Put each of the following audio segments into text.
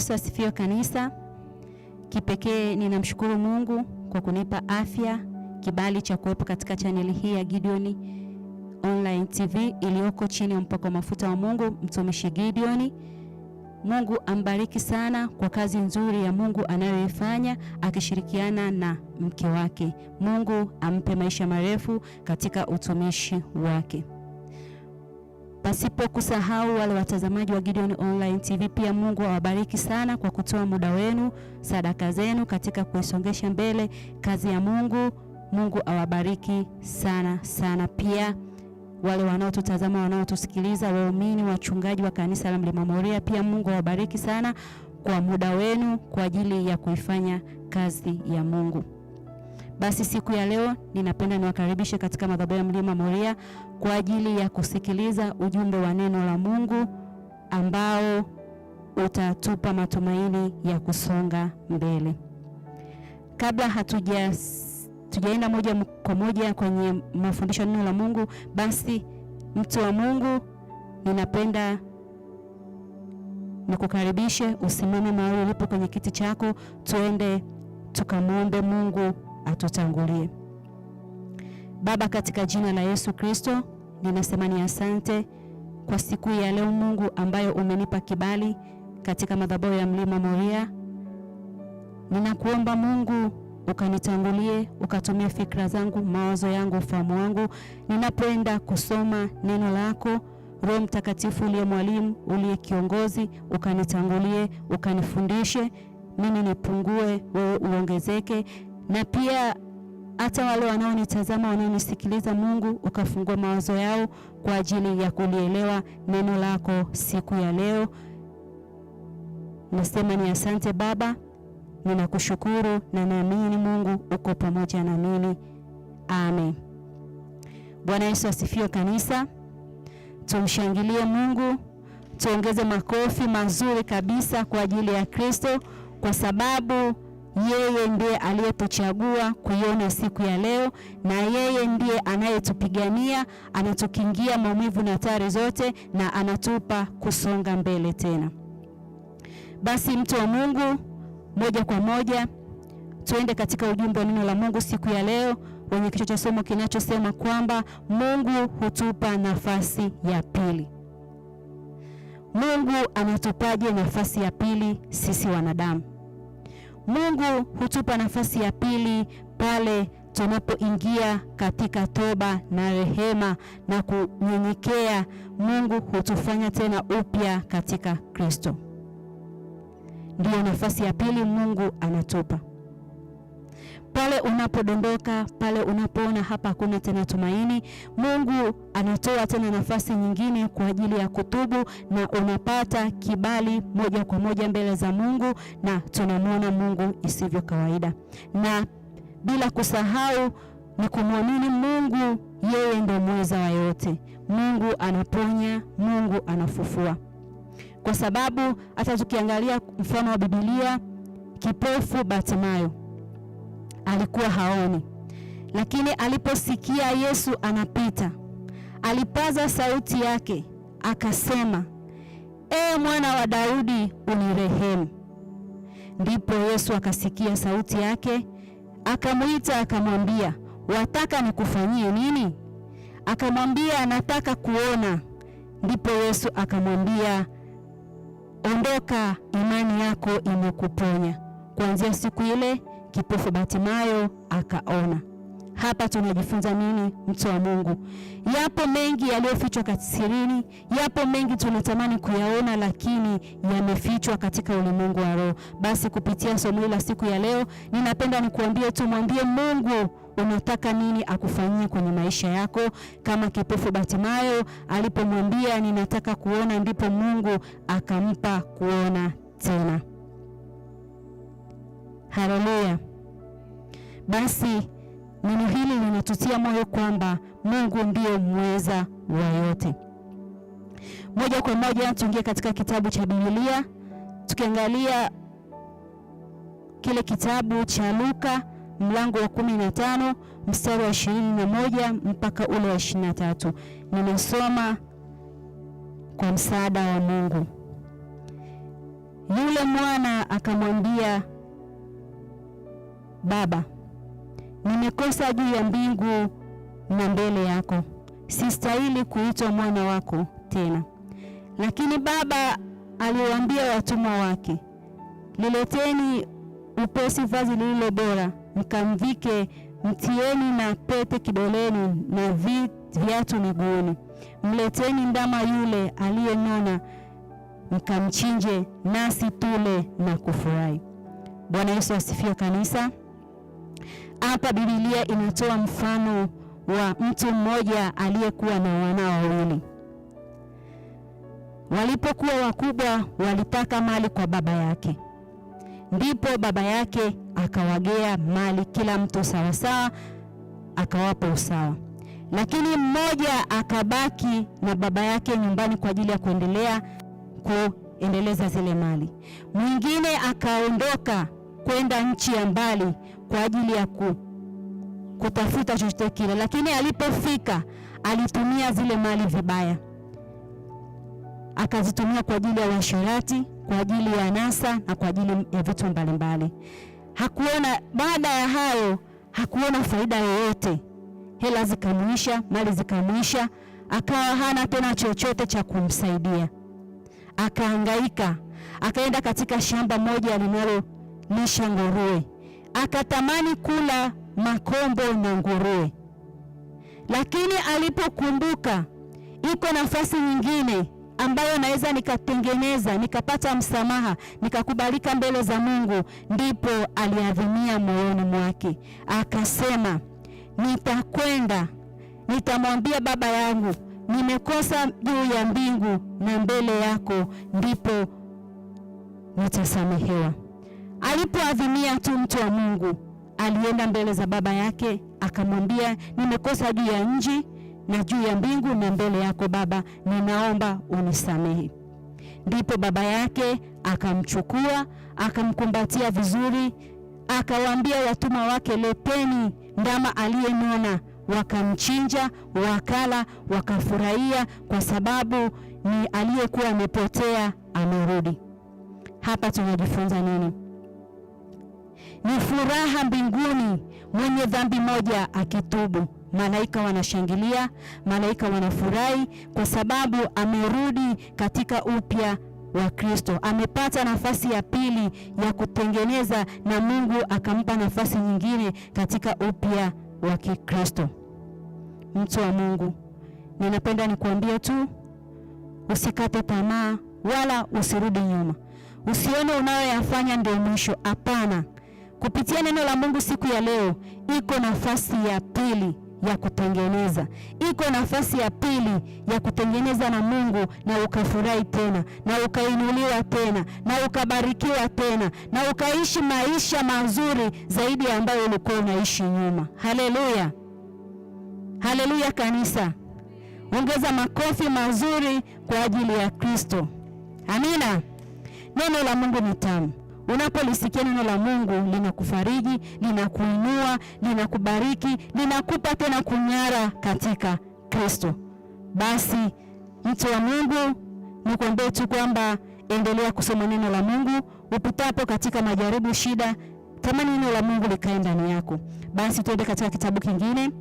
Yesu asifiwe kanisa. Kipekee ninamshukuru Mungu kwa kunipa afya, kibali cha kuwepo katika chaneli hii ya Gideon Online TV iliyoko chini ya mpako mafuta wa Mungu, mtumishi Gideon. Mungu ambariki sana kwa kazi nzuri ya Mungu anayoifanya akishirikiana na mke wake. Mungu ampe maisha marefu katika utumishi wake. Pasipo kusahau wale watazamaji wa Gideon Online TV, pia Mungu awabariki sana kwa kutoa muda wenu, sadaka zenu katika kuisongesha mbele kazi ya Mungu. Mungu awabariki sana sana. Pia wale wanaotutazama, wanaotusikiliza, waumini, wachungaji wa kanisa la Mlima Moria, pia Mungu awabariki sana kwa muda wenu kwa ajili ya kuifanya kazi ya Mungu. Basi siku ya leo ninapenda niwakaribishe katika madhabahu ya Mlima Moria kwa ajili ya kusikiliza ujumbe wa neno la Mungu ambao utatupa matumaini ya kusonga mbele. Kabla hatujaenda moja kwa moja kwenye mafundisho ya neno la Mungu, basi mtu wa Mungu, ninapenda nikukaribishe usimame mahali ulipo kwenye kiti chako, tuende tukamwombe Mungu atutangulie. Baba, katika jina la Yesu Kristo, ninasema ni asante kwa siku ya leo Mungu ambayo umenipa kibali katika madhabahu ya Mlima Moria. Ninakuomba Mungu ukanitangulie, ukatumia fikra zangu, mawazo yangu, ufahamu wangu ninapoenda kusoma neno lako. Roho Mtakatifu uliye mwalimu, uliye kiongozi, ukanitangulie, ukanifundishe, mimi nipungue, wewe uongezeke. Na pia hata wale wanaonitazama, wanaonisikiliza, Mungu ukafungua mawazo yao kwa ajili ya kulielewa neno lako siku ya leo. Nasema ni asante Baba, ninakushukuru na naamini Mungu uko pamoja na mimi. Amen. Bwana Yesu asifiwe kanisa. Tumshangilie Mungu, tuongeze makofi mazuri kabisa kwa ajili ya Kristo, kwa sababu yeye ndiye aliyetuchagua kuiona siku ya leo, na yeye ndiye anayetupigania, anatukingia maumivu na hatari zote, na anatupa kusonga mbele tena. Basi mtu wa Mungu, moja kwa moja tuende katika ujumbe wa neno la Mungu siku ya leo wenye kichwa cha somo kinachosema kwamba Mungu hutupa nafasi ya pili. Mungu anatupaje nafasi ya pili sisi wanadamu? Mungu hutupa nafasi ya pili pale tunapoingia katika toba na rehema na kunyenyekea. Mungu hutufanya tena upya katika Kristo. Ndiyo nafasi ya pili Mungu anatupa. Pale unapodondoka, pale unapoona hapa hakuna tena tumaini, Mungu anatoa tena nafasi nyingine kwa ajili ya kutubu, na unapata kibali moja kwa moja mbele za Mungu, na tunamwona Mungu isivyo kawaida. Na bila kusahau ni kumwamini Mungu, yeye ndiye mweza wa yote. Mungu anaponya, Mungu anafufua. Kwa sababu hata tukiangalia mfano wa Biblia, kipofu Bartimayo alikuwa haoni, lakini aliposikia Yesu anapita, alipaza sauti yake akasema, Mwana wa Daudi, unirehemu. Ndipo Yesu akasikia sauti yake, akamuita akamwambia, wataka nikufanyie nini? Akamwambia, nataka kuona. Ndipo Yesu akamwambia, ondoka, imani yako imekuponya. Kuanzia siku ile kipofu Bartimayo akaona. Hapa tunajifunza nini, mtu wa Mungu? Yapo mengi yaliyofichwa katika sirini, yapo mengi tunatamani kuyaona, lakini yamefichwa katika ulimwengu wa roho. Basi kupitia somo hili la siku ya leo, ninapenda nikuambie tu, mwambie Mungu unataka nini akufanyie kwenye maisha yako. Kama kipofu Bartimayo alipomwambia ninataka kuona, ndipo Mungu akampa kuona tena. Haleluya. Basi neno hili linatutia moyo kwamba Mungu ndiye mweza wa yote. Moja kwa moja tuingie katika kitabu cha Biblia, tukiangalia kile kitabu cha Luka mlango wa 15 mstari wa 21 mpaka ule wa 23. Ninasoma kwa msaada wa Mungu. Yule mwana akamwambia, Baba, nimekosa juu ya mbingu na mbele yako, sistahili kuitwa mwana wako tena. Lakini baba aliwaambia watumwa wake, lileteni upesi vazi lililo bora, mkamvike, mtieni na pete kidoleni na viatu miguuni. Mleteni ndama yule aliyenona, mkamchinje, nasi tule na kufurahi. Bwana Yesu asifiwe kanisa. Hapa Biblia inatoa mfano wa mtu mmoja aliyekuwa na wana wawili. Walipokuwa wakubwa, walitaka mali kwa baba yake. Ndipo baba yake akawagea mali kila mtu sawasawa, akawapa usawa. Lakini mmoja akabaki na baba yake nyumbani kwa ajili ya kuendeleza zile mali. Mwingine akaondoka kwenda nchi ya mbali kwa ajili ya kutafuta chochote kile, lakini alipofika alitumia zile mali vibaya. Akazitumia kwa ajili ya uasherati, kwa ajili ya anasa na kwa ajili ya vitu mbalimbali. Baada ya hayo hakuona faida yoyote. Hela zikamwisha, mali zikamwisha, akawa hana tena chochote cha kumsaidia. Akahangaika, akaenda katika shamba moja linalolisha nguruwe. Akatamani kula makombo na nguruwe. Lakini alipokumbuka iko nafasi nyingine ambayo naweza nikatengeneza, nikapata msamaha, nikakubalika mbele za Mungu, ndipo aliadhimia moyoni mwake. Akasema, nitakwenda, nitamwambia baba yangu, nimekosa juu ya mbingu na mbele yako, ndipo nitasamehewa. Alipoadhimia tu mtu wa Mungu, alienda mbele za baba yake, akamwambia, nimekosa juu ya nchi na juu ya mbingu na mbele yako Baba, ninaomba unisamehe. Ndipo baba yake akamchukua, akamkumbatia vizuri, akawaambia watumwa wake, leteni ndama aliyenona. Wakamchinja, wakala, wakafurahia, kwa sababu ni aliyekuwa amepotea amerudi. Hapa tunajifunza nini? Ni furaha mbinguni mwenye dhambi moja akitubu. Malaika wanashangilia, malaika wanafurahi kwa sababu amerudi katika upya wa Kristo. Amepata nafasi ya pili ya kutengeneza, na Mungu akampa nafasi nyingine katika upya wa Kikristo. Mtu wa Mungu, ninapenda nikuambie tu, usikate tamaa wala usirudi nyuma. Usione unayoyafanya ndio mwisho. Hapana. Kupitia neno la Mungu siku ya leo, iko nafasi ya pili ya kutengeneza. Iko nafasi ya pili ya kutengeneza na Mungu, na ukafurahi tena, na ukainuliwa tena, na ukabarikiwa tena, na ukaishi maisha mazuri zaidi ya ambayo ulikuwa unaishi nyuma. Haleluya. Haleluya kanisa. Ongeza makofi mazuri kwa ajili ya Kristo. Amina. Neno la Mungu ni tamu. Unapolisikia neno la Mungu, linakufariji, linakuinua, linakubariki, linakupa tena kunyara katika Kristo. Basi mtu wa Mungu, nikwambie tu kwamba endelea kusoma neno la Mungu. Upitapo katika majaribu, shida, tamani neno la Mungu likae ndani yako. Basi tuende katika kitabu kingine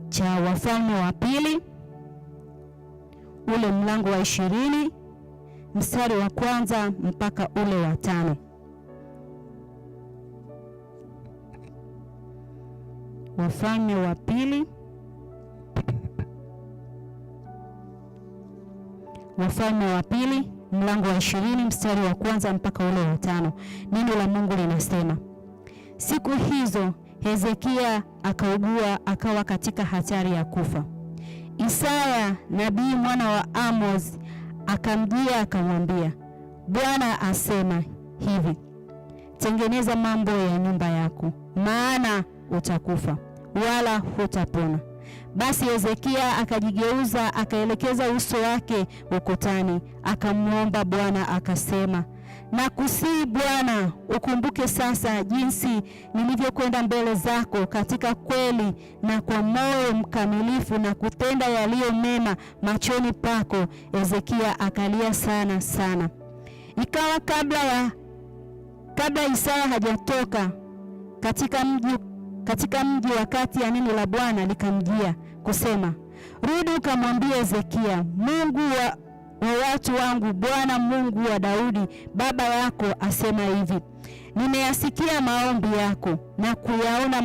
cha Wafalme wa Pili, ule mlango wa 20 mstari wa 1 mpaka ule wa 5. Wafalme wa Pili, Wafalme wa Pili mlango wa 20 mstari wa 1 mpaka ule wa 5. Neno la Mungu linasema, siku hizo Hezekia akaugua, akawa katika hatari ya kufa. Isaya nabii mwana wa Amos akamjia akamwambia, Bwana asema hivi, tengeneza mambo ya nyumba yako, maana utakufa wala hutapona. Basi Hezekia akajigeuza, akaelekeza uso wake ukutani, akamwomba Bwana akasema, nakusihi Bwana, ukumbuke sasa jinsi nilivyokwenda mbele zako katika kweli na kwa moyo mkamilifu, na kutenda yaliyo mema machoni pako. Hezekia akalia sana sana. Ikawa kabla Isaya hajatoka katika mji wakati ya neno la Bwana likamjia kusema, rudi ukamwambie Hezekia, Mungu wa watu wangu, Bwana Mungu wa Daudi baba yako asema hivi, nimeyasikia maombi yako na kuyaona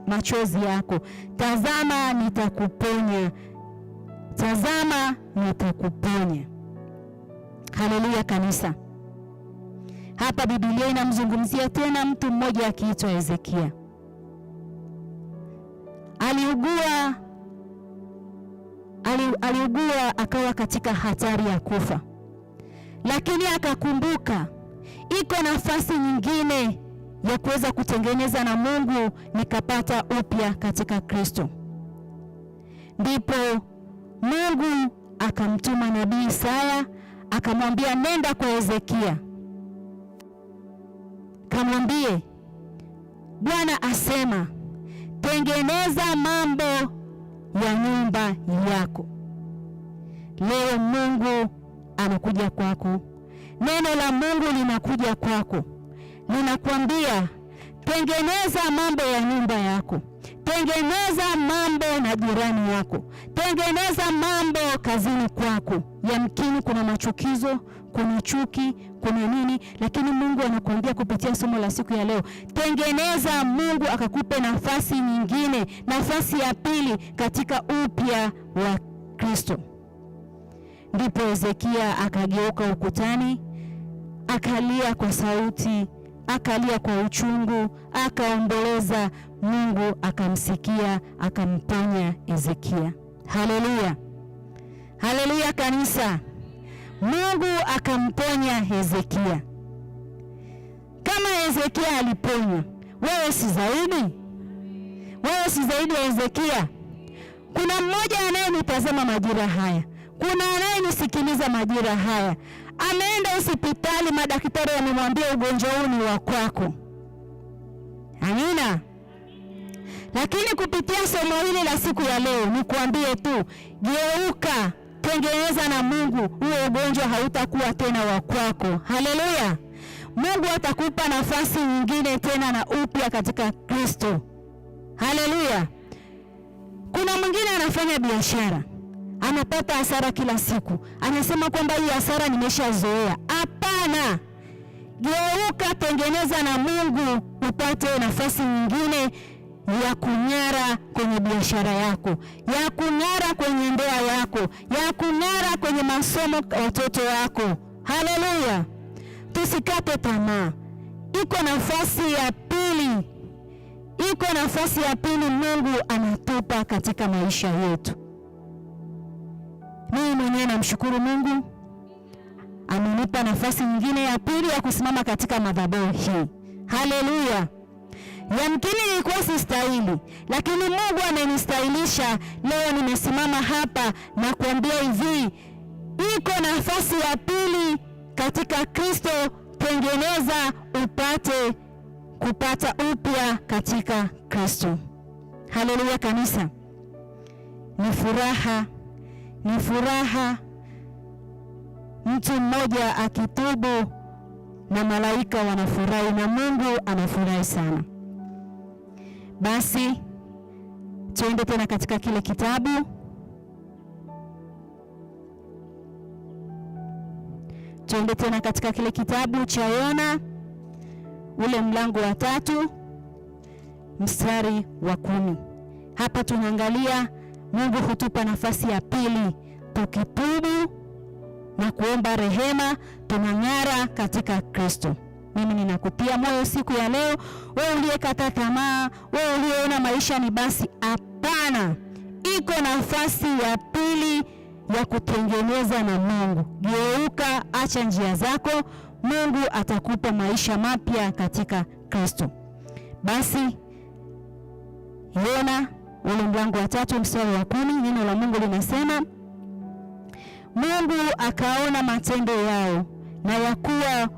machozi yako. Tazama nitakuponya. Tazama nitakuponya. Haleluya kanisa. Hapa Biblia inamzungumzia tena mtu mmoja akiitwa Hezekia. Aliugua akawa katika hatari ya kufa, lakini akakumbuka iko nafasi nyingine ya kuweza kutengeneza na Mungu nikapata upya katika Kristo. Ndipo Mungu akamtuma nabii Isaya akamwambia, nenda kwa Hezekia kamwambie, Bwana asema, tengeneza mambo ya nyumba yako. Leo Mungu anakuja kwako, neno la Mungu linakuja kwako, linakwambia tengeneza mambo ya nyumba yako, tengeneza mambo na jirani yako, tengeneza mambo kazini kwako. Yamkini kuna machukizo, kuna chuki, kuna nini, lakini Mungu anakuambia kupitia somo la siku ya leo, tengeneza. Mungu akakupe nafasi nyingine, nafasi ya pili katika upya wa Kristo. Ndipo Hezekia akageuka ukutani, akalia kwa sauti, akalia kwa uchungu, akaomboleza. Mungu akamsikia, akamponya Hezekia. Haleluya, haleluya kanisa. Mungu akamponya Hezekia. Kama Hezekia aliponywa, wewe si zaidi? Wewe si zaidi ya Hezekia? Kuna mmoja anayenitazama majira haya, kuna anayenisikiliza majira haya, ameenda hospitali, madaktari wamemwambia ugonjwa huu ni wa kwako. Amina. Lakini kupitia somo hili la siku ya leo nikuambie tu, geuka, tengeneza na Mungu, huo ugonjwa hautakuwa tena wa kwako. Haleluya. Mungu atakupa nafasi nyingine tena na upya katika Kristo. Haleluya. Kuna mwingine anafanya biashara, anapata hasara kila siku, anasema kwamba hii hasara nimeshazoea. Hapana. Geuka, tengeneza na Mungu, upate nafasi nyingine ya kung'ara kwenye biashara yako, ya kung'ara kwenye ndoa yako, ya kung'ara kwenye masomo watoto wako. Haleluya. Tusikate tamaa. Iko nafasi ya pili. Iko nafasi ya pili Mungu anatupa katika maisha yetu. Mimi mwenyewe namshukuru Mungu, amenipa nafasi nyingine ya pili ya kusimama katika madhabahu hii. Haleluya. Yamkini nilikuwa sistahili, lakini Mungu amenistahilisha. Leo nimesimama hapa na kuambia hivi, iko nafasi ya pili katika Kristo. Tengeneza upate kupata upya katika Kristo. Haleluya kanisa. Ni furaha mtu mmoja akitubu na malaika wanafurahi na Mungu anafurahi sana. Basi tuende tena katika kile kitabu. Tuende tena katika kile kitabu cha Yona, ule mlango wa 3 mstari wa 10. Hapa tunaangalia Mungu hutupa nafasi ya pili. Tukitubu na kuomba rehema, tunang'ara katika Kristo. Mimi ninakutia moyo siku ya leo, wewe uliyekata tamaa, wewe uliyeona maisha ni basi. Hapana, iko nafasi ya pili ya kutengeneza na Mungu. Geuka, acha njia zako, Mungu atakupa maisha mapya katika Kristo. Basi Yona ule mlango wa 3 mstari wa 10, neno la Mungu linasema, Mungu akaona matendo yao na ya kuwa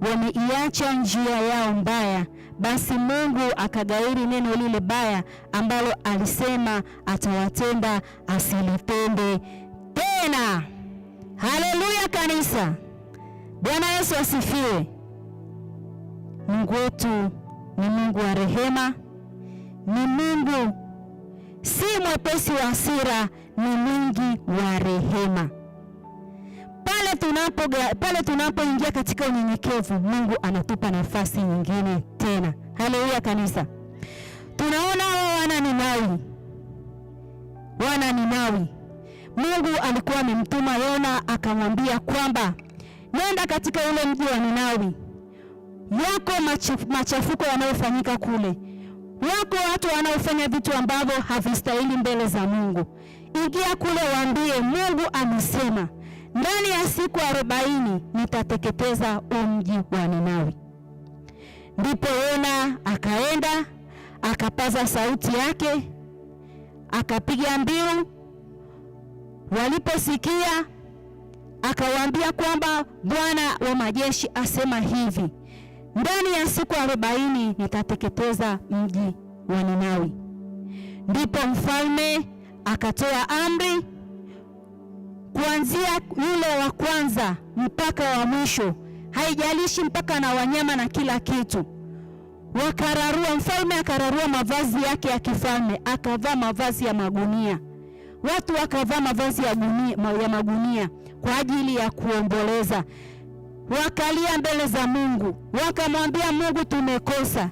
wameiacha njia yao mbaya, basi Mungu akagairi neno lile baya ambalo alisema atawatenda asilitende tena. Haleluya kanisa. Bwana Yesu asifiwe. Mungu wetu ni Mungu wa rehema, ni Mungu si mwepesi wa hasira, ni mwingi wa rehema. Pale tunapoingia katika unyenyekevu, Mungu anatupa nafasi nyingine tena. Haleluya kanisa. Tunaona wana Ninawi. Mungu alikuwa amemtuma Yona akamwambia kwamba nenda katika ule mji wa Ninawi. Yako machafuko yanayofanyika kule. Wako watu wanaofanya vitu ambavyo havistahili mbele za Mungu. Ingia kule waambie Mungu amesema, ndani ya siku 40 nitateketeza mji wa Ninawi. Ndipo Yona akaenda, akapaza sauti yake, akapiga mbiu. Waliposikia, akawaambia kwamba Bwana wa majeshi asema hivi, ndani ya siku 40 nitateketeza mji wa Ninawi. Ndipo mfalme akatoa amri, kuanzia yule wa kwanza mpaka wa mwisho, haijalishi mpaka na wanyama na kila kitu. Mfalme akararua mavazi yake ya kifalme, akavaa mavazi ya magunia. Watu wakavaa mavazi ya magunia kwa ajili ya kuomboleza. Wakalia mbele za Mungu, wakamwambia Mungu, tumekosa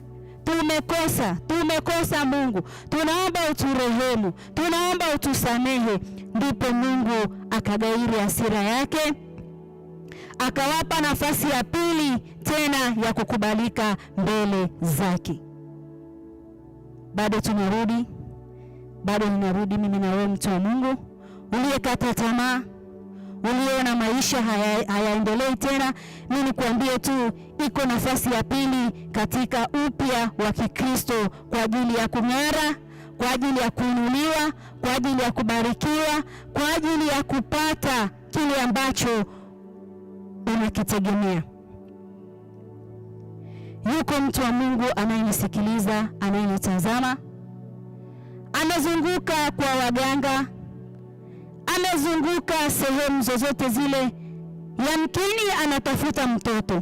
Mungu, tunaomba uturehemu, tunaomba utusamehe. Ndipo Mungu akagairi hasira yake, akawapa nafasi ya pili tena ya kukubalika mbele zake. Bado ninarudi mimi na wewe, mtu wa Mungu uliyekata tamaa, uliona maisha hayaendelei tena. Mimi nikwambie tu, iko nafasi ya pili katika upya wa Kikristo kwa ajili ya kung'ara, kwa ajili ya kuinuliwa, kwa ajili ya kubarikiwa, kwa ajili ya kupata kile ambacho unakitegemea. Yuko mtu wa Mungu anayenisikiliza, anayenitazama, amezunguka kwa waganga, amezunguka sehemu zozote zile, yamkini anatafuta mtoto,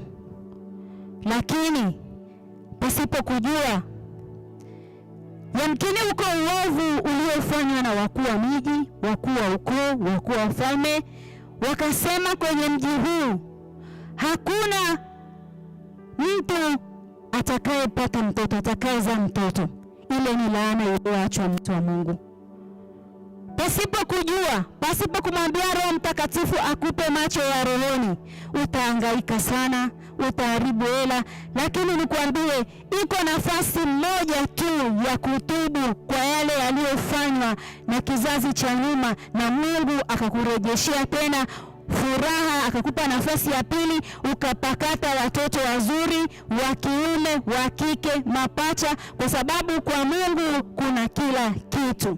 lakini pasipo kujua, yamkini uko uovu uliofanywa na wakuu wa miji, wakuu wa ukoo, wakuu wa ufalme, wakasema kwenye mji huu hakuna mtu atakayepata mtoto, atakayezaa mtoto. Ile ni laana iliyoachwa mtu wa Mungu. Pasipo kujua, pasipo kumwambia Roho Mtakatifu akupe macho ya rohoni, utahangaika sana, utaharibu hela. Lakini nikwambie, iko nafasi moja tu ya kutubu kwa yale yaliyofanywa na kizazi cha nyuma, na Mungu akakurejeshea tena furaha, akakupa nafasi ya pili, ukapakata watoto wazuri wa kiume, wa kike, mapacha, kwa sababu kwa Mungu kuna kila kitu.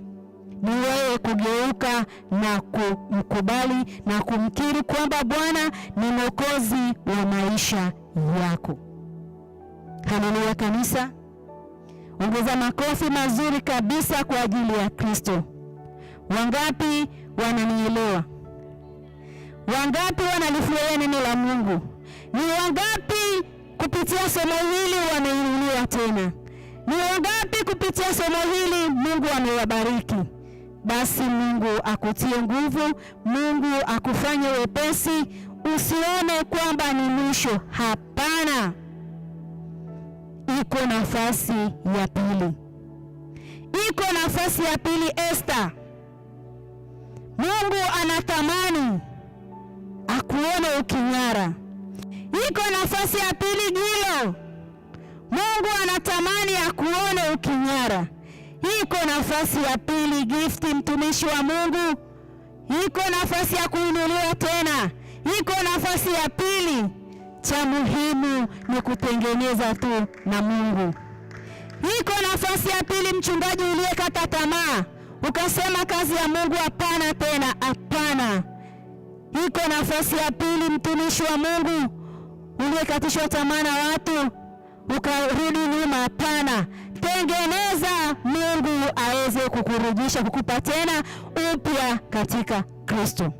Ni wewe kugeuka na kumkubali na kumkiri kwamba Bwana ni Mwokozi wa maisha yako. Haleluya kanisa. Ongeza makofi mazuri kabisa kwa ajili ya Kristo. Wangapi wananielewa? Wangapi wanalifurahia neno la Mungu? Ni wangapi kupitia somo hili wameinuliwa tena? Ni wangapi kupitia somo hili Mungu amewabariki? Basi Mungu akutie nguvu, Mungu akufanye wepesi, usione kwamba ni mwisho. Hapana. Iko nafasi ya pili. Iko nafasi ya pili, Esther. Mungu anatamani akuone uking'ara. Iko nafasi ya pili, Gilo. Mungu anatamani akuone uking'ara. Iko nafasi ya pili, Gift, mtumishi wa Mungu. Iko nafasi ya kuinuliwa tena. Iko nafasi ya pili. Cha muhimu ni kutengeneza tu na Mungu. Iko nafasi ya pili, mchungaji uliyekata tamaa, ukasema kazi ya Mungu hapana tena, hapana. Iko nafasi ya pili, mtumishi wa Mungu uliyekatishwa tamaa na watu, ukarudi nyuma, hapana. Tengeneza, Mungu aweze kukurudisha, kukupa tena upya katika Kristo.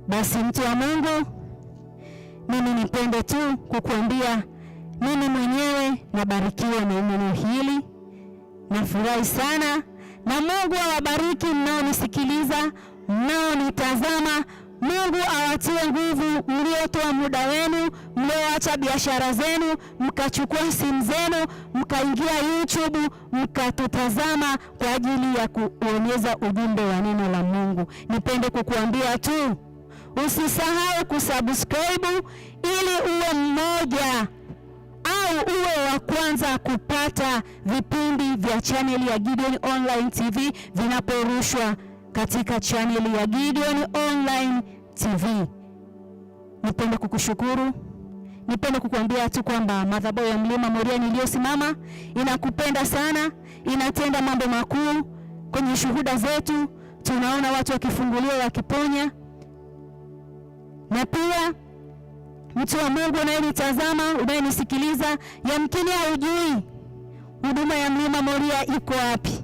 Basi mtu wa Mungu, mimi nipende tu kukuambia mimi mwenyewe nabarikiwa na neno hili. Nafurahi sana, na Mungu awabariki mnaonisikiliza, mnaonitazama. Mungu awatie nguvu mliotoa muda wenu, mlioacha biashara zenu, mkachukua simu zenu, mkaingia YouTube, mkatutazama kwa ajili ya kuonyeza ujumbe wa neno la Mungu. Nipende kukuambia tu, usisahau kusubscribe ili uwe mmoja au uwe wa kwanza kupata vipindi vya channel ya Gideon Online TV vinaporushwa katika channel ya Gideon Online TV. Nipende kukushukuru. Nipende kukuambia tu kwamba madhabahu ya Mlima Moria niliyosimama inakupenda sana, inatenda mambo makuu. Kwenye shuhuda zetu tunaona watu wakifunguliwa, wakiponya. Na pia mtu wa Mungu unayenitazama, unayenisikiliza, yamkini haujui huduma ya Mlima Moria iko wapi.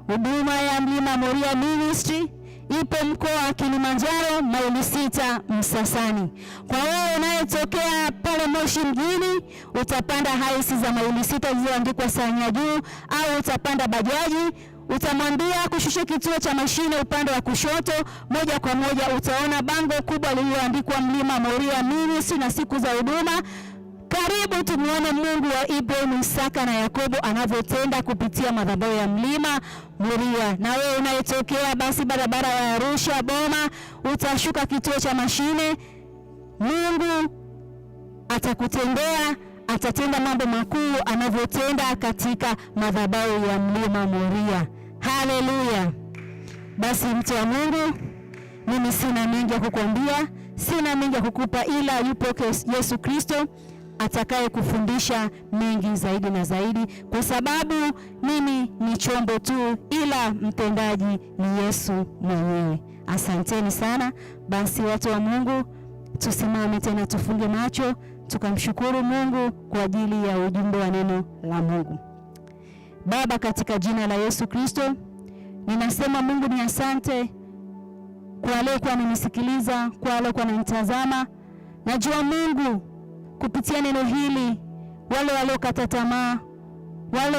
Huduma ya Mlima Moria Ministry ipo mkoa wa Kilimanjaro, maili 6 Msasani. Kwa wewe unayetokea pale Moshi mjini, utapanda haisi za maili 6 zilizoandikwa Sanya Juu, au utapanda bajaji. Utamwambia kushusha kituo cha mashine upande wa kushoto, moja kwa moja utaona bango kubwa lililoandikwa Mlima Moria Ministry na siku za huduma. Karibu tumuone Mungu wa Ibrahim, Isaka na Yakobo anavyotenda kupitia madhabahu ya Mlima Moria. Na wewe unayetokea basi barabara ya Arusha Boma, utashuka kituo cha mashine. Mungu atakutendea, atatenda mambo makuu anavyotenda katika madhabahu ya Mlima Moria. Haleluya. Basi mtu wa Mungu, mimi sina mengi ya kukuambia, sina mengi ya kukupa, ila yupo Yesu Kristo atakaye kufundisha mengi zaidi na zaidi, kwa sababu mimi ni chombo tu, ila mtendaji ni Yesu mwenyewe. Asanteni sana. Basi watu wa Mungu, tusimame tena, tufunge macho, tukamshukuru Mungu kwa ajili ya ujumbe wa neno la Mungu. Baba, katika jina la Yesu Kristo, ninasema Mungu ni asante kwa aliyekuwa ananisikiliza, kwa aliyekuwa ananitazama. Najua Mungu kupitia neno hili, wale waliokata tamaa, wale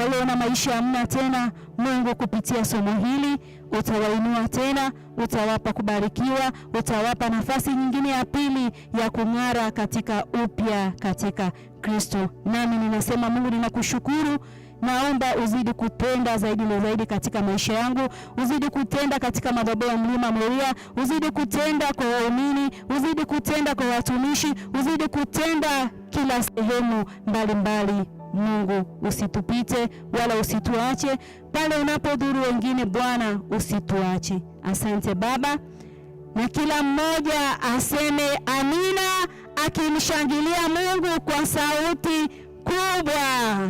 waliona maisha hamna tena, Mungu kupitia somo hili utawainua tena, utawapa kubarikiwa, utawapa nafasi nyingine ya pili ya kung'ara katika upya katika Kristo. Nami ninasema Mungu, ninakushukuru. Naomba uzidi kutenda zaidi na zaidi katika maisha yangu, uzidi kutenda katika madhabahu ya Mlima Moria, uzidi kutenda kwa waumini, uzidi kutenda kwa watumishi, uzidi kutenda kila sehemu mbalimbali. Mungu, usitupite wala usituache pale unapodhuru wengine. Bwana, usituache. Asante Baba, na kila mmoja aseme amina, akimshangilia Mungu kwa sauti kubwa.